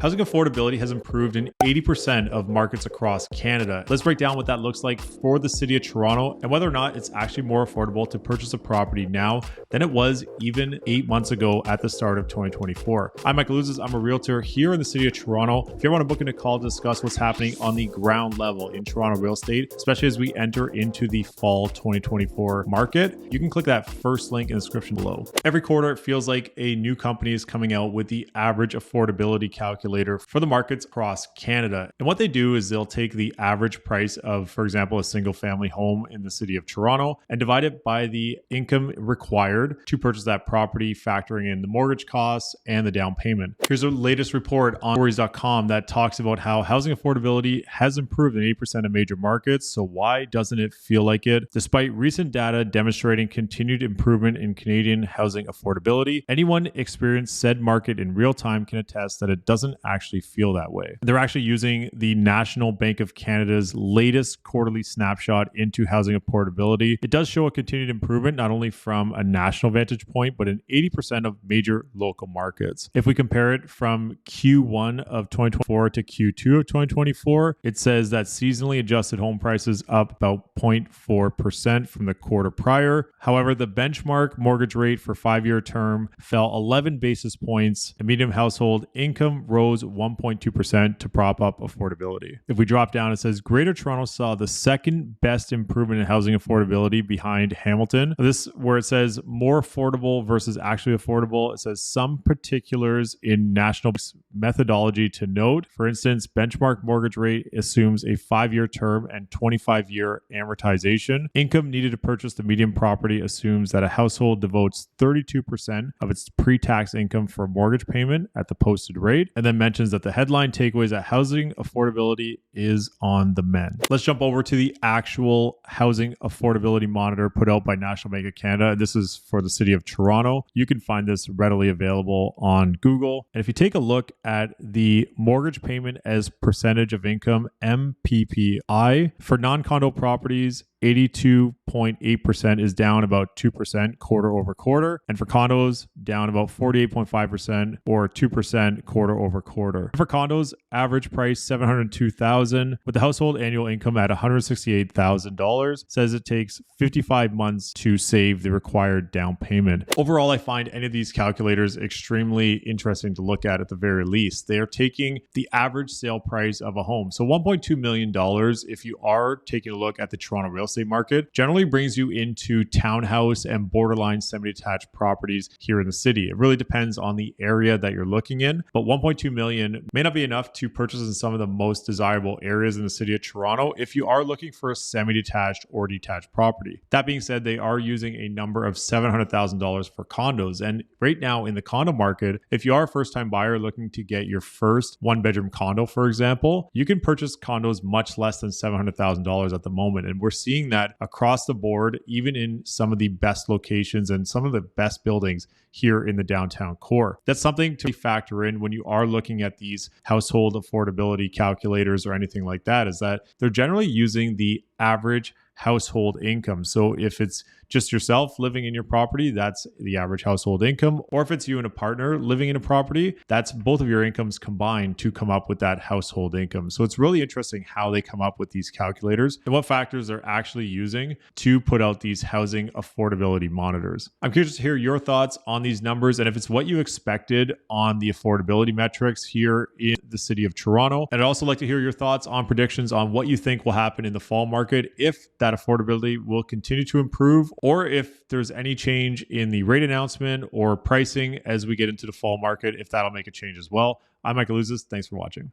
Housing affordability has improved in 80% of markets across Canada. Let's break down what that looks like for the city of Toronto and whether or not it's actually more affordable to purchase a property now than it was even 8 months ago at the start of 2024. I'm Michael Ouzas. I'm a realtor here in the city of Toronto. If you ever want to book in a call to discuss what's happening on the ground level in Toronto real estate, especially as we enter into the fall 2024 market, you can click that first link in the description below. Every quarter, it feels like a new company is coming out with the average affordability calculator for the markets across Canada. And what they do is they'll take the average price of, for example, a single family home in the city of Toronto and divide it by the income required to purchase that property, factoring in the mortgage costs and the down payment. Here's the latest report on stories.com that talks about how housing affordability has improved in 80% of major markets. So why doesn't it feel like it? Despite recent data demonstrating continued improvement in Canadian housing affordability, anyone experienced said market in real time can attest that it doesn't actually feel that way. They're actually using the National Bank of Canada's latest quarterly snapshot into housing affordability. It does show a continued improvement, not only from a national vantage point, but in 80% of major local markets. If we compare it from Q1 of 2024 to Q2 of 2024, it says that seasonally adjusted home prices up about 0.4% from the quarter prior. However, the benchmark mortgage rate for 5-year term fell 11 basis points and median household income rose 1.2% to prop up affordability. If we drop down, it says Greater Toronto saw the second best improvement in housing affordability behind Hamilton. This where it says more affordable versus actually affordable. It says some particulars in national methodology to note. For instance, benchmark mortgage rate assumes a 5-year term and 25-year amortization. Income needed to purchase the median property assumes that a household devotes 32% of its pre-tax income for mortgage payment at the posted rate, and then mentions that the headline takeaway is that housing affordability is on the mend. Let's jump over to the actual housing affordability monitor put out by National Bank of Canada. This is for the city of Toronto. You can find this readily available on Google. And if you take a look at the mortgage payment as percentage of income, MPPI, for non-condo properties, 82.8% is down about 2% quarter over quarter. And for condos, down about 48.5% or 2% quarter over quarter. For condos, average price $702,000 with the household annual income at $168,000. Says it takes 55 months to save the required down payment. Overall, I find any of these calculators extremely interesting to look at the very least. They are taking the average sale price of a home. So $1.2 million, if you are taking a look at the Toronto real estate market, generally brings you into townhouse and borderline semi-detached properties here in the city. It really depends on the area that you're looking in, but 1.2 million may not be enough to purchase in some of the most desirable areas in the city of Toronto if you are looking for a semi-detached or detached property. That being said, they are using a number of $700,000 for condos. And right now in the condo market, if you are a first-time buyer looking to get your first one-bedroom condo, for example, you can purchase condos much less than $700,000 at the moment. And we're seeing that across the board, even in some of the best locations and some of the best buildings here in the downtown core. That's something to factor in when you are looking at these household affordability calculators or anything like that, is that they're generally using the average household income. So if it's just yourself living in your property, that's the average household income. Or if it's you and a partner living in a property, that's both of your incomes combined to come up with that household income. So it's really interesting how they come up with these calculators and what factors they're actually using to put out these housing affordability monitors. I'm curious to hear your thoughts on these numbers and if it's what you expected on the affordability metrics here in the city of Toronto. And I'd also like to hear your thoughts on predictions on what you think will happen in the fall market, if that affordability will continue to improve, or if there's any change in the rate announcement or pricing as we get into the fall market, if that'll make a change as well. I'm Michael Ouzas. Thanks for watching.